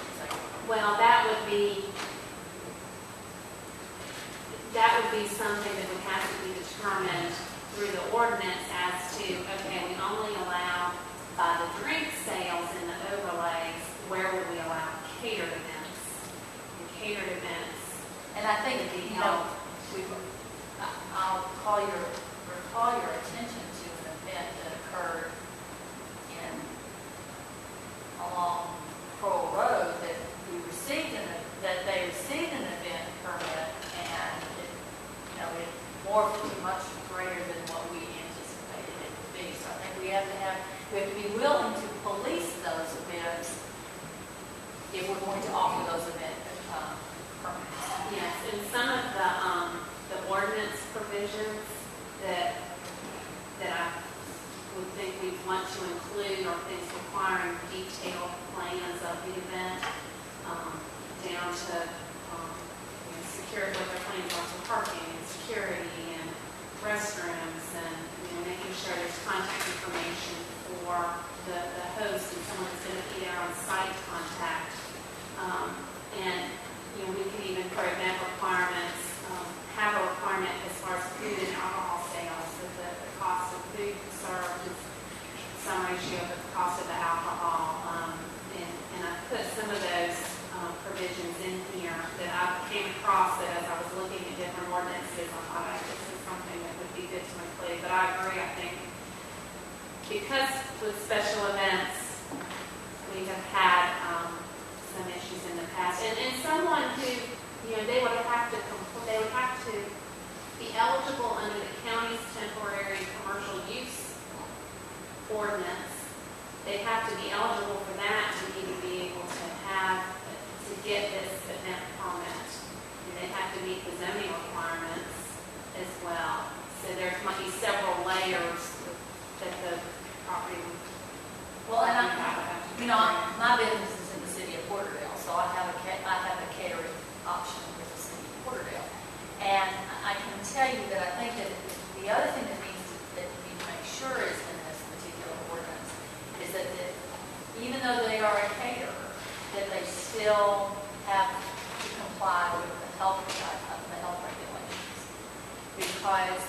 Well, that would be something that would have to be determined through the ordinance as to, okay, we only allow by the drink sales in the overlays, where would we allow catered events? And catered events. And I think, you know, I'll recall your attention to an event that occurred along Kroll Road that they received an event permit, and it morphed to much greater than what we anticipated it to be. So I think we have to be willing to police those events if we're going to offer those event permits. Yes, and some of the ordinance provisions that I would think we want to include are things requiring detailed plans of the event, down to security, what their plans are for parking and security and restrooms, and making sure there's contact information for the host and someone that's going to be there on site contact. And we can even, for event requirements, have a requirement as far as food and alcohol sales, that the cost of food served is some ratio of the cost of the alcohol. And I put some of those provisions in here that I came across that as I was looking at different ordinances, I thought this is something that would be good to include. But I agree, I think, because with special events, we have had some issues in the past. And someone who, they would have to be eligible under the county's temporary commercial use ordinance. They have to be eligible for that to even be able to get this event permit. And they have to meet the zoning requirements as well. So there might be several layers that the property would. Well, and my business is in the city of Porterdale, so I have a catering option with the city of Porterdale. And I can tell you that I think that the other thing that we need to make sure is in this particular ordinance is that even though they are a caterer, still have to comply with the health regulations. Because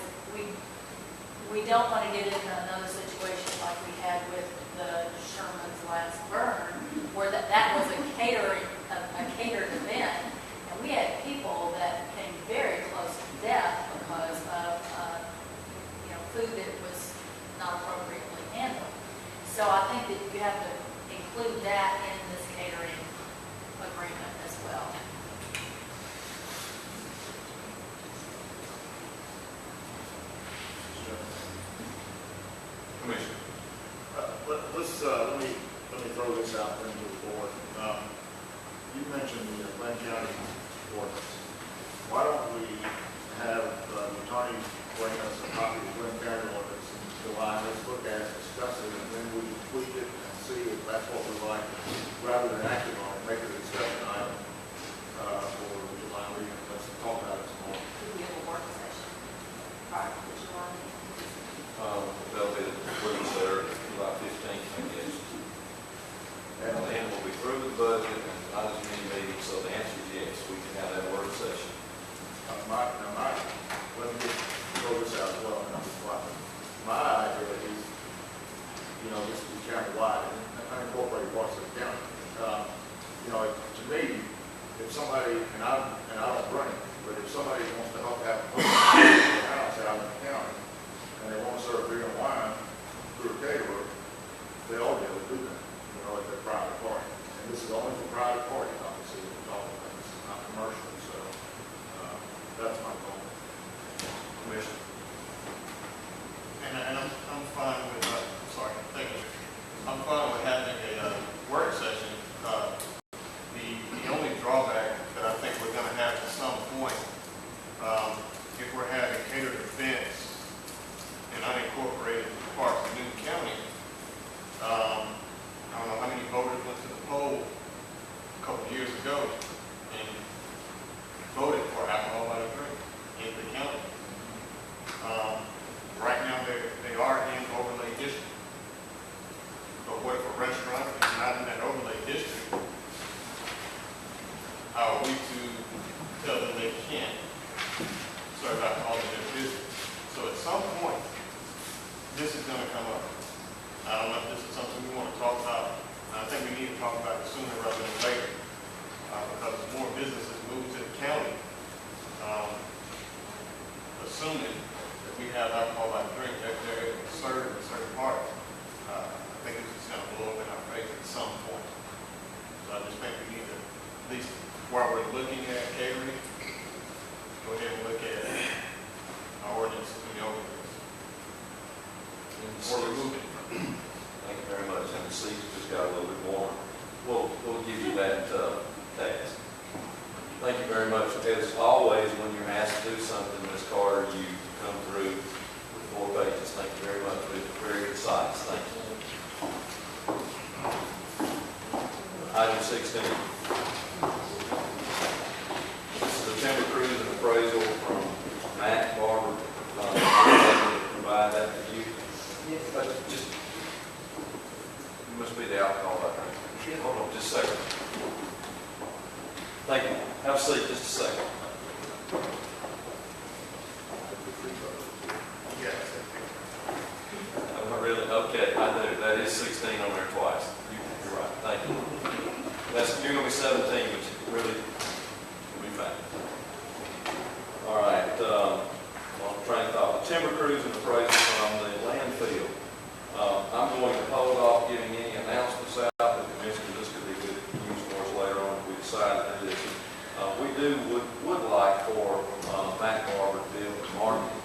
we don't want to get into another situation like we had with the Sherman's last burn, where that was a catered event, and we had people that came very close to death because of food that was not appropriately handled. So I think that you have to include that in this catering agreement as well. Commissioner. Let me throw this out there into the board. You mentioned the Glenn County ordinance. Why don't we have the attorney bring us a copy of the Glenn County ordinance in July? Let's look at it, discuss it, and then we can tweak it and see if that's what we like, rather than acting on it, make it a discussion item for the July meeting. Let's talk about it some more. We have a work session prior to the July meeting. That'll be the conclusion there, July 15th, I guess. And then we'll be through the budget and not as many meetings, so the answer is yes, we can have that work session. Let me just throw this out as well. My idea is, this is county-wide, and I incorporate parts of the county. To me, if somebody, and I don't run it, but if somebody wants to help have a house out in the county, and they want to serve beer and wine through a caterer, they all be able to do that, at their private party. And this is only for private parties, obviously, we're talking about. This is not commercial, so that's my goal. Commissioner? And I'm fine with, thank you. I'm fine with having a work session. The only drawback that I think we're going to have at some point, if we're having catered events in unincorporated parts of Newton County, I don't know how many voters went to the poll a couple of years ago and voted for alcohol by the drink in the county. Right now, they are in overlay district. But what if a restaurant is not in that overlay district? How are we to tell them they can't serve alcohol in their district? So at some point, this is going to come up. I don't know if this is something we want to talk about. I think we need to talk about it sooner rather than later. Because as more businesses move to the county, assuming that we have alcohol by the drink, they're able to serve in certain parts. I think this is going to blow up in our face at some point. So I just think we need to, at least while we're looking at catering, go ahead and look at our ordinance in the ordinance. Or remove it. Thank you very much. And the seats just got a little bit warmer. We'll give you that task. Thank you very much. As always, when you're asked to do something, Ms. Carter, you come through with 4 pages. Thank you very much. It's very concise. Thank you. Item 16. This is a timber cruise and appraisal from Matt Barber. Provide that to you. Yes. Just, you must be the alcohol, I think. Hold on just a second. Thank you. Have a seat just a second. Oh, really? Okay, I do. That is 16 on there twice. You're right. Thank you. You're going to be 17, but you really will be fine. All right. On train of thought. The timber cruise and appraisal from the landfill. I'm going to hold off giving any announcements out. The commissioner, this could be good news for us later on if we decide to do this. We would like for Matt Barber to be able to market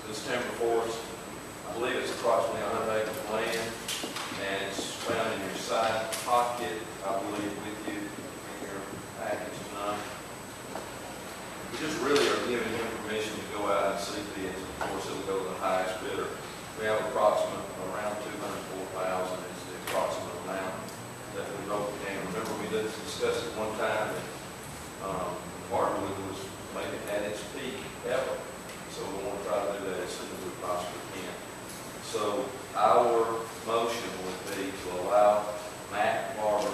this timber for us. I believe it's approximately 100 acres of land, and it's found in your side pocket, I believe, with you in your package tonight. We just really are giving him permission to go out and see bids. Of course, it'll go to the highest bidder. We have approximately around 204,000 is the approximate amount that we wrote down. Remember, we did discuss it one time that Barberwood was maybe at its peak ever. So we want to try to do that as soon as we possibly can. So our motion would be to allow Matt Barber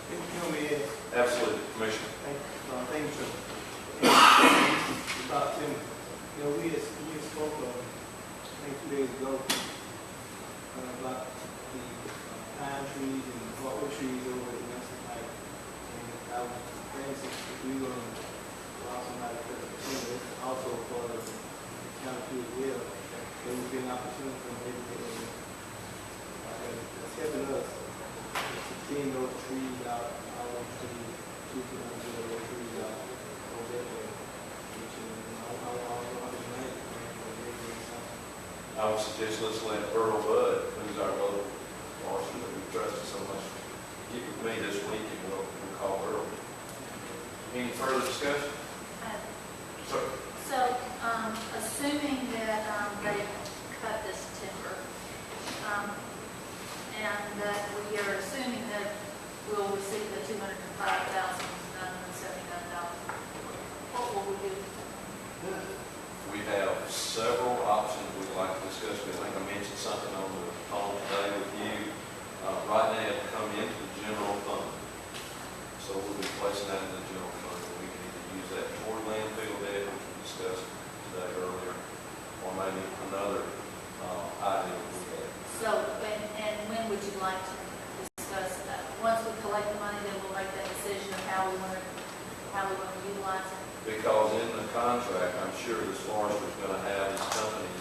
Absolutely, Commissioner. Thank you, sir. About Tim, we had spoke, I think 2 days ago, about the pine trees and hardwood trees over at Western Heights. And I was thinking if we were going to allow somebody to cut the timber, it's also part of the county too as well. There would be an opportunity for maybe it's helping us to thin those trees out, our trees, to those trees out over that way. Which is, I don't know how to manage it. I would suggest let's let Earl Budd, who's our local marshal that we trusted so much, get with me this week and we'll call Earl. Any further discussion? Sir? So, assuming that they cut this timber, and that we are assuming that we'll receive the $205,979, what will we do? We have several options we'd like to discuss. I think I mentioned something on the phone today with you. Right now, it come into the general fund. So we'll be placing that in the general fund. We can either use that toward landfill debt, which we discussed today earlier, or maybe another idea we have. So, and when would you like to discuss that? Once we collect the money, then we'll make that decision of how we want to utilize it. Because in the contract, I'm sure this forester is going to have, these companies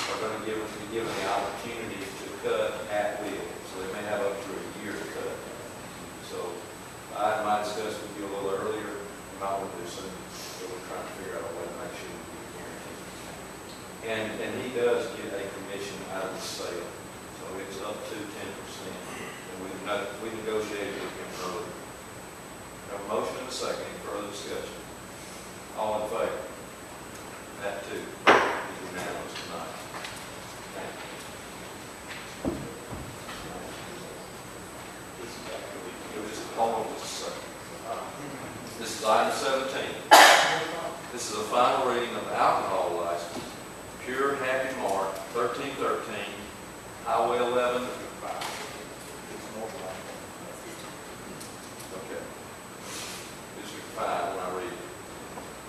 are going to be given the opportunity to cut at will. So they may have up to a year to cut. So I might discuss with you a little earlier, you might want to do soon. So we're trying to figure out a way to make sure we get guaranteed. And he does get a commission out of the sale. So it's up to 10%. And we negotiated with him earlier. Have a motion and a second. Any further discussion? All in favor? That too is unanimous tonight. Thank you. Hold on just a second. This is item 17. This is a final reading of the alcohol license. Pure Happy Mart, 1313, Highway 11. Okay. District 5 when I read it.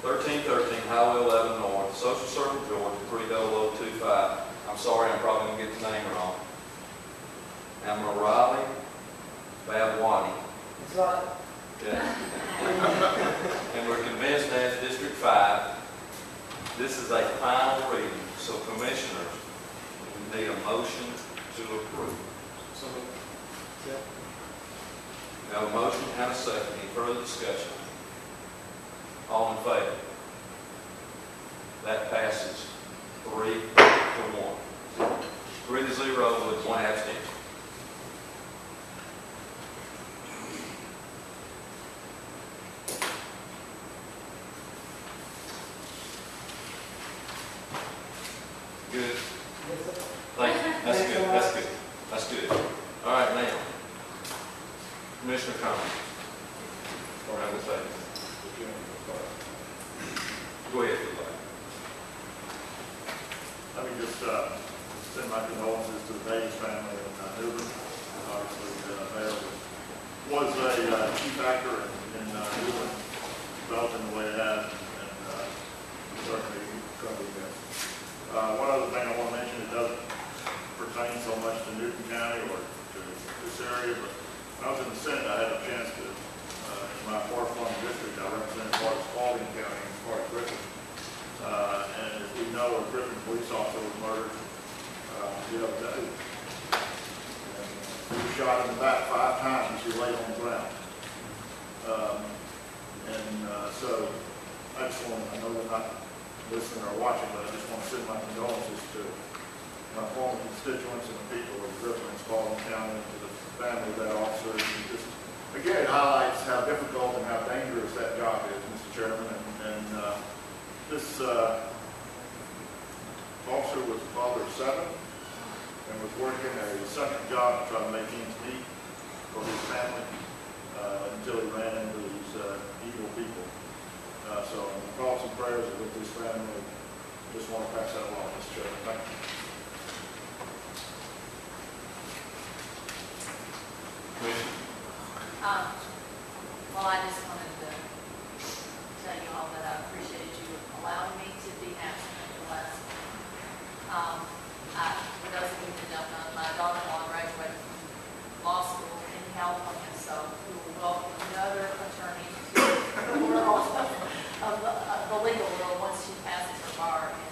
1313 Highway 11 North, Social Circle, Georgia, 30025. I'm sorry, I'm probably going to get the name wrong. Amarali Babwani. It's right. Yeah. And we're convinced as District 5, this is a final reading. So commissioners, we need a motion to approve. So, We have a motion and a second. Any further discussion? All in favor? That passes 3-1. 3-0 with 1 abstention. Good. Thank you. That's good. That's good. That's good. All right, now, Commissioner Collins. Or I will say, go ahead, if you like. Let me just send my condolences to the Davis family in Newbern. Obviously, there was a key factor in Newbern developing the way it has, and certainly going to be missed. One other thing I want to mention, it doesn't pertain so much to Newton County or to this area, but when I was in the Senate, I had a chance to, in my far-flung district, I represented part of Spalding County and part of Griffin. And as we know, a Griffin police officer was murdered the other day. And he was shot in the back 5 times and she laid on the ground. So I just want to, I know they're not listening or watching, but I just want to send my condolences to my former constituents and the people of Griffin and Spalding County and to the family of that officer. And just, again, it highlights how difficult and how dangerous that job is, Mr. Chairman. And this officer was a father of 7 and was working a second job to try to make ends meet for his family until he ran into these evil people. So thoughts and prayers are with this family. Just want to pass that along, Mr. Chairman. Thank you. Commissioner. Well, I just wanted to tell you all that I appreciate you allowing me to be absent at the last one. For those of you who don't know, my daughter-in-law graduated from law school in California, so we will welcome another attorney to the world of the legal world once she passes her bar in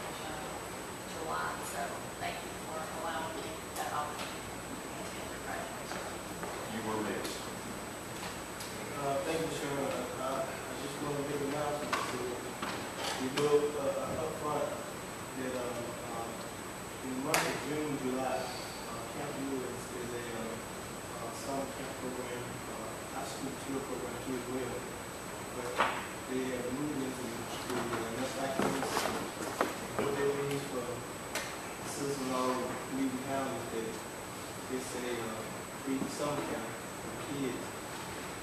July. So thank you for allowing me that opportunity to her graduation. You were missed. Thank you, Sharon. I just want to make an announcement. We do up front that in the month of June, July, Camp U is a summer camp program, high school tour program too as well. But they have moved into the next activities. What that means for citizens all over Cleveland County is that it's a free summer camp for kids.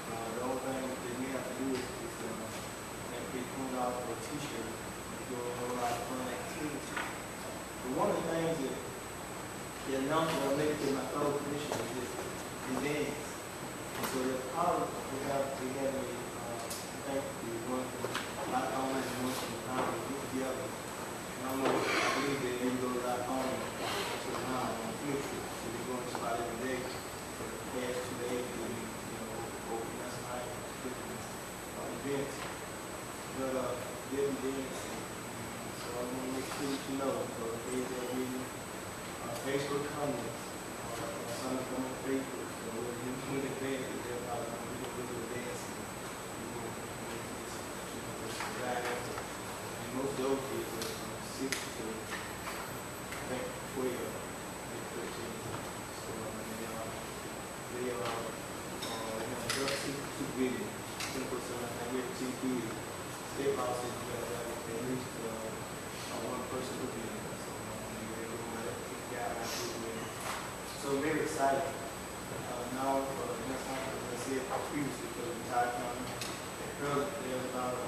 The only thing that we have to do is pay $20 for a t-shirt and go on a lot of fun activities. But one of the things that the announcement I make to my fellow commissioners is dance. And so the part of we have a I think we one from Lock On and one from the Power get together. And I know I believe that they go to Lock On to the Power on a field trip. So they're going to spot every day for the past 2 days. That's night different events. But they'll be dancing. So I want to make sure that you know. So if they're reading Facebook comments, some come on Facebook, so when they dance, they're probably going to be a little dancing. And most of those kids are from 6 to, I think, 12, 13. So they are supervision. 24/7, I think every 2 kids. State law says you got to have at least one person with you. So they go over that guideline supervision. So I'm very excited. Now, next time, as I said previously, for the entire county, at present, there's about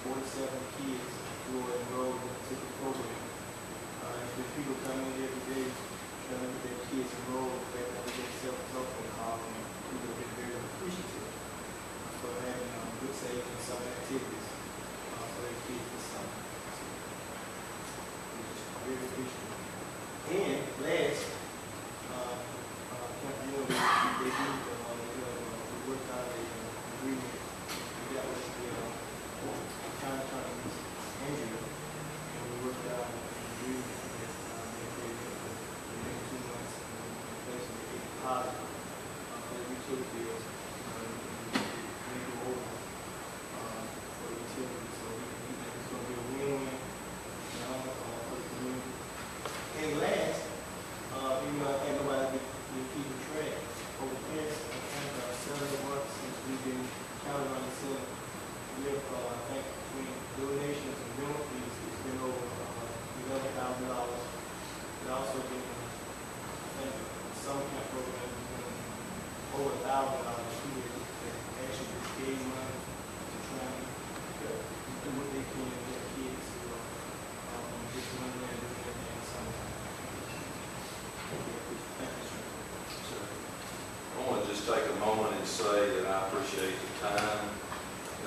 47 kids who are enrolled in the particular program. If people come in every day trying to get their kids enrolled, they have to get self-helpful call, and people have been very appreciative for having good savings and some activities for their kids this summer. So, we're just very appreciative. And last, Camp U, they worked out an agreement we got with the county attorney, Andrea, and we worked out an agreement that they paid for the next 2 months and basically a deposit for the utility bills. Make it over for the utility, so we think it's going to be a win-win for the community. And last, even though I think nobody been keeping track, over the past, I think, 7 months since we've been counting on the center, we have, I think, between donations and rental fees, it's been over $11,000. It also been, I think, the summer camp program has been over $1,000 here that actually just gave money to try and do what they can with their kids. So, just one man doing everything in the summertime. Thank you, sir. I want to just take a moment and say that I appreciate the time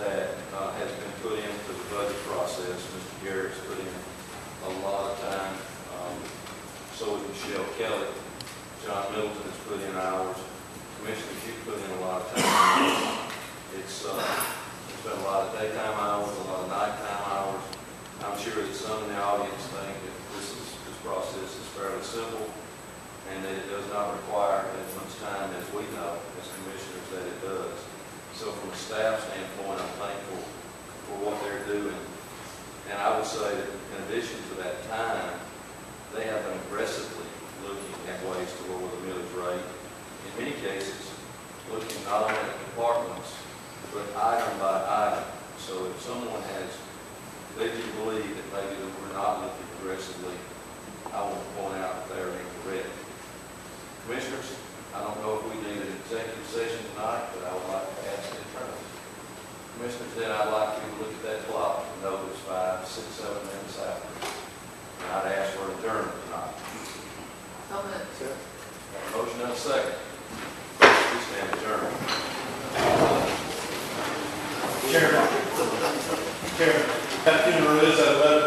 that has been put into the budget process. Mr. Garrett's put in a lot of time. So has Michelle Kelly. John Middleton has put in hours. Commissioners, you've put in a lot of time. It's been a lot of daytime hours, a lot of nighttime hours. I'm sure that some in the audience think that this process is fairly simple and that it does not require as much time as we know as commissioners that it does. So from a staff standpoint, I'm thankful for what they're doing. And I would say that in addition to that time, they have been aggressively looking at ways to lower the millage rate. In many cases, looking not only at departments, but item by item. So if someone has led you to believe that maybe that we're not looking aggressively, I want to point out that they're incorrect. Commissioners, I don't know if we need an executive session tonight, but I would like to ask the attorneys. Commissioners, then I'd like you to look at that clock and know it's 5, 6, 7 minutes after. And I'd ask for adjournment tonight. So moved. Sir. Motion and a second. Please stand adjourned. Chairman, that funeral is at 11.